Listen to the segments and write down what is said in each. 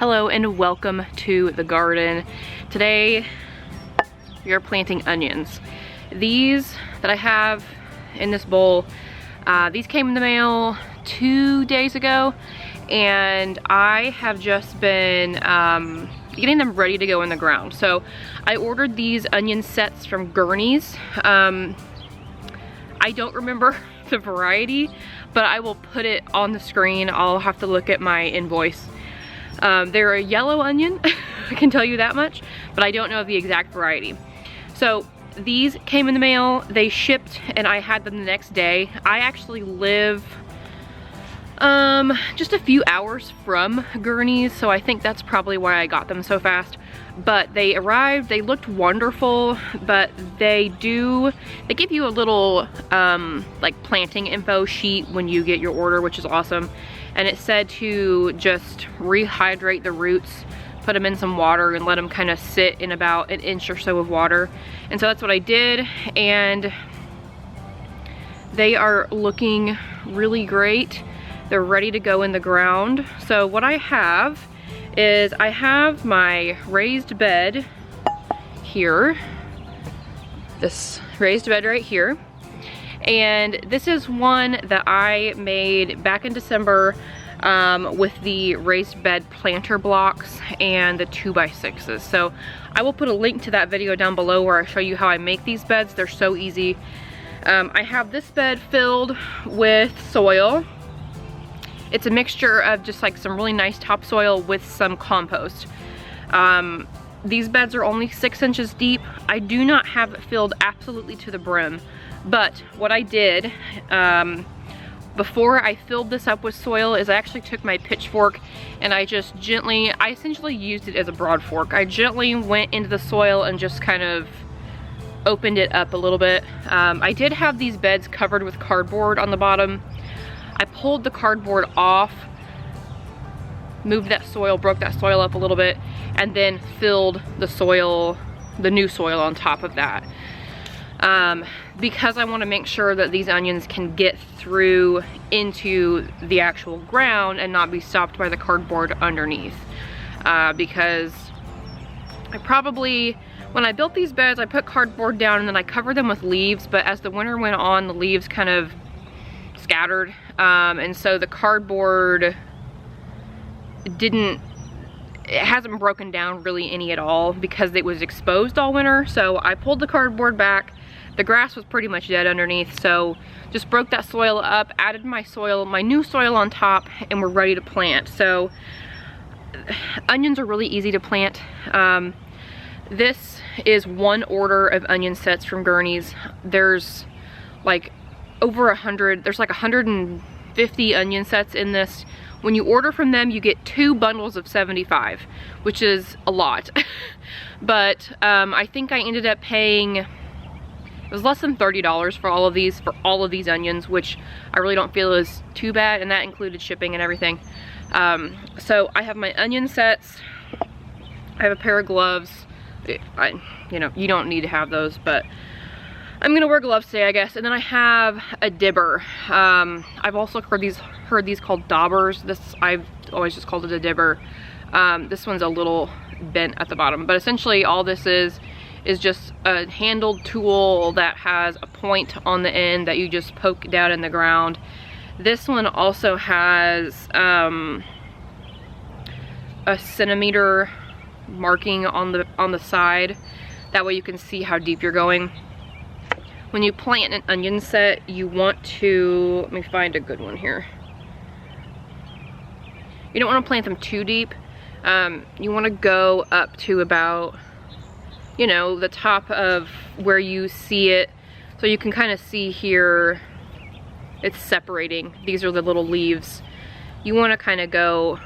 Hello and welcome to the garden. Today we are planting onions. These that I have in this bowl, these came in the mail 2 days ago, and I have just been getting them ready to go in the ground. So I ordered these onion sets from Gurney's. I don't remember the variety, but I will put it on the screen. I'll have to look at my invoice. They're a yellow onion, I can tell you that much, but I don't know the exact variety. So these came in the mail, they shipped, and I had them the next day. I actually live just a few hours from Gurney's, so I think that's probably why I got them so fast. But they arrived, they looked wonderful, but they give you a little like planting info sheet when you get your order, which is awesome. And it said to just rehydrate the roots, put them in some water and let them kind of sit in about an inch or so of water. And so that's what I did, and they are looking really great. They're ready to go in the ground. So what I have is I have my raised bed here, this raised bed right here. And this is one that I made back in December with the raised bed planter blocks and the 2x6s. So I will put a link to that video down below where I show you how I make these beds. They're so easy. I have this bed filled with soil. It's a mixture of just like some really nice topsoil with some compost. These beds are only 6 inches deep. I do not have it filled absolutely to the brim. But what I did before I filled this up with soil is I actually took my pitchfork and I essentially used it as a broad fork. I gently went into the soil and just kind of opened it up a little bit. I did have these beds covered with cardboard on the bottom. I pulled the cardboard off, moved that soil, broke that soil up a little bit, and then filled the soil, the new soil on top of that. Because I want to make sure that these onions can get through into the actual ground and not be stopped by the cardboard underneath. Because when I built these beds, I put cardboard down and then I covered them with leaves, but as the winter went on, the leaves kind of scattered, and so the cardboard hasn't broken down really any at all because it was exposed all winter. So I pulled the cardboard back. The grass was pretty much dead underneath, so just broke that soil up, added my new soil on top, and we're ready to plant. So onions are really easy to plant. This is one order of onion sets from Gurney's. There's like over 100, there's like 150 onion sets in this. When you order from them, you get 2 bundles of 75, which is a lot. But I think I ended up paying, it was less than $30 for all of these onions, which I really don't feel is too bad, and that included shipping and everything. So I have my onion sets, I have a pair of gloves. You don't need to have those, but I'm gonna wear gloves today, I guess. And then I have a dibber. I've also heard these called daubers. I've always just called it a dibber. This one's a little bent at the bottom, but essentially all this is just a handled tool that has a point on the end that you just poke down in the ground. This one also has a centimeter marking on the side. That way you can see how deep you're going. When you plant an onion set, you want to, let me find a good one here. You don't want to plant them too deep. You want to go up to about, the top of where you see it. So you can kind of see here, it's separating. These are the little leaves. You want to kind of go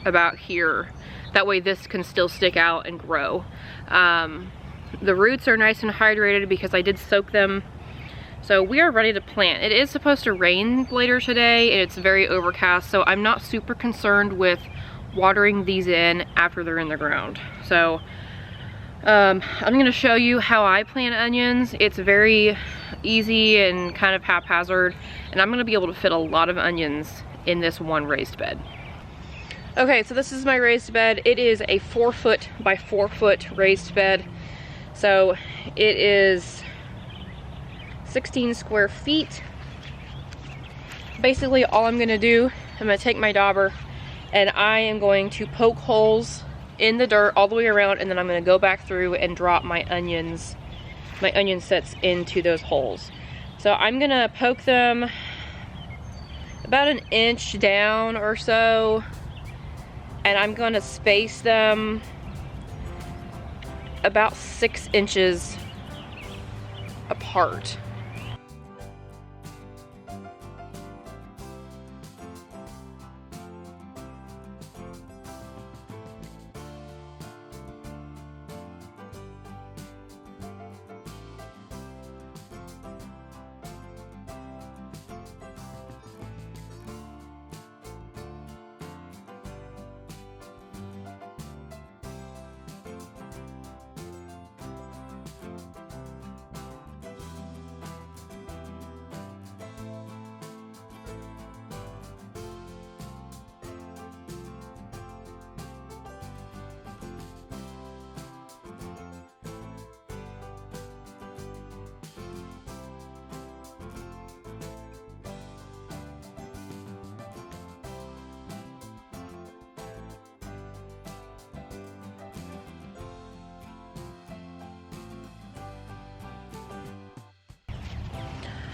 about here. That way this can still stick out and grow. The roots are nice and hydrated because I did soak them. So we are ready to plant. It is supposed to rain later today, and it's very overcast, so I'm not super concerned with watering these in after they're in the ground. So I'm gonna show you how I plant onions. It's very easy and kind of haphazard, and I'm gonna be able to fit a lot of onions in this one raised bed. Okay, so this is my raised bed. It is a 4-foot by 4-foot raised bed. So it is 16 square feet. Basically all I'm gonna do, I'm gonna take my dauber and I am going to poke holes in the dirt all the way around, and then I'm gonna go back through and drop my onion sets into those holes. So I'm gonna poke them about 1 inch down or so, and I'm gonna space them about 6 inches apart.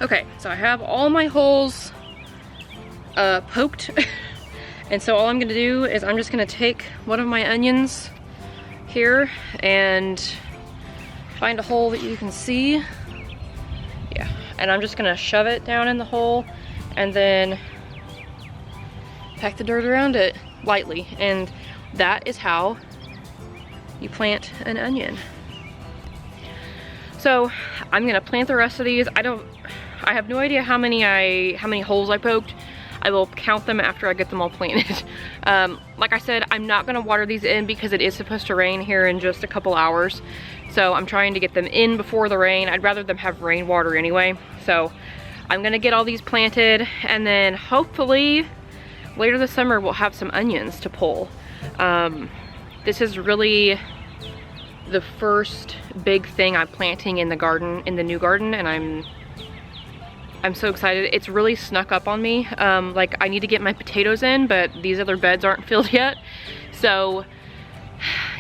Okay, so I have all my holes poked. And so all I'm gonna do is I'm just gonna take one of my onions here and find a hole that you can see. Yeah, and I'm just gonna shove it down in the hole and then pack the dirt around it lightly. And that is how you plant an onion. So I'm gonna plant the rest of these. I have no idea how many holes I poked. I will count them after I get them all planted. Like I said, I'm not gonna water these in because it is supposed to rain here in just a couple hours. So I'm trying to get them in before the rain. I'd rather them have rainwater anyway. So I'm gonna get all these planted, and then hopefully later this summer we'll have some onions to pull. This is really the first big thing I'm planting in the garden, in the new garden, and I'm so excited. It's really snuck up on me. Like, I need to get my potatoes in, but these other beds aren't filled yet. So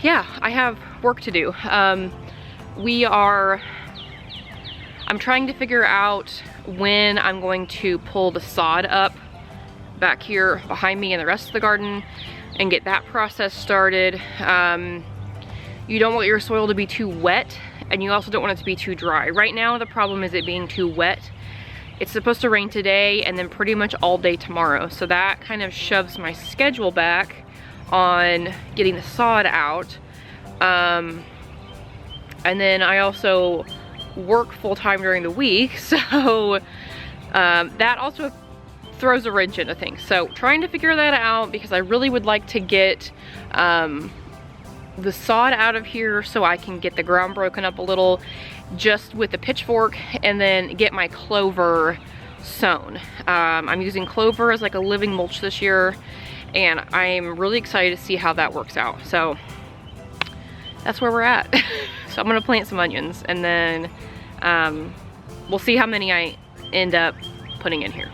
yeah, I have work to do. I'm trying to figure out when I'm going to pull the sod up back here behind me in the rest of the garden and get that process started. You don't want your soil to be too wet, and you also don't want it to be too dry. Right now the problem is it being too wet. It's supposed to rain today and then pretty much all day tomorrow. So that kind of shoves my schedule back on getting the sod out. And then I also work full-time during the week, so that also throws a wrench into things. So trying to figure that out, because I really would like to get the sod out of here so I can get the ground broken up a little just with the pitchfork, and then get my clover sown. I'm using clover as like a living mulch this year, and I'm really excited to see how that works out. So that's where we're at. So I'm gonna plant some onions, and then we'll see how many I end up putting in here.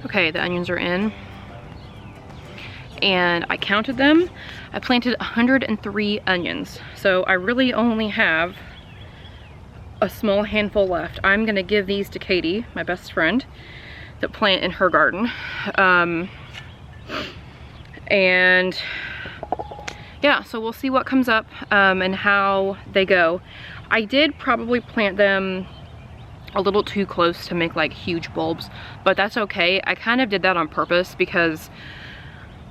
Okay, the onions are in. And I counted them. I planted 103 onions. So I really only have a small handful left. I'm gonna give these to Katie, my best friend, to plant in her garden. And yeah, so we'll see what comes up and how they go. I did probably plant them a little too close to make like huge bulbs, but that's okay. I kind of did that on purpose because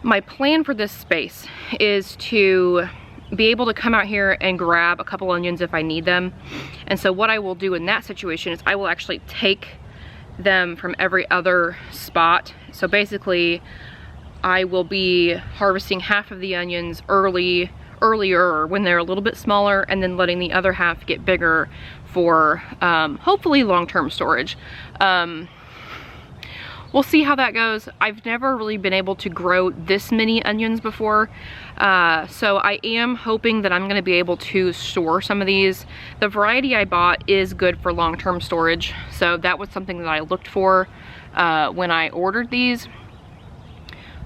my plan for this space is to be able to come out here and grab a couple onions if I need them. And so what I will do in that situation is I will actually take them from every other spot. So basically I will be harvesting half of the onions earlier when they're a little bit smaller, and then letting the other half get bigger for hopefully long-term storage. We'll see how that goes. I've never really been able to grow this many onions before, so I am hoping that I'm gonna be able to store some of these. The variety I bought is good for long-term storage, so that was something that I looked for when I ordered these.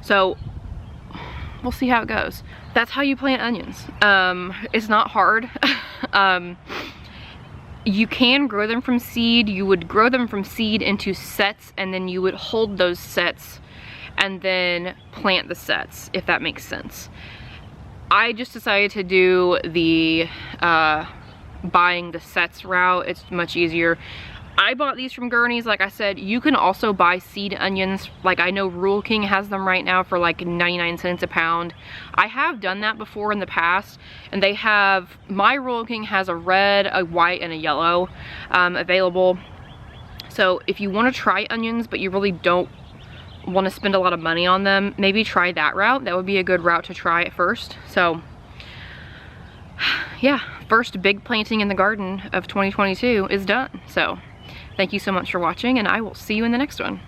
So we'll see how it goes. That's how you plant onions. It's not hard. You can grow them from seed. You would grow them from seed into sets, and then you would hold those sets and then plant the sets, if that makes sense. I just decided to do the buying the sets route. It's much easier. I bought these from Gurney's. Like I said, you can also buy seed onions. Like I know Rural King has them right now for like 99 cents a pound. I have done that before in the past, and they have, my Rural King has a red, a white, and a yellow available. So if you want to try onions but you really don't want to spend a lot of money on them, maybe try that route. That would be a good route to try at first. So yeah, first big planting in the garden of 2022 is done. So thank you so much for watching, and I will see you in the next one.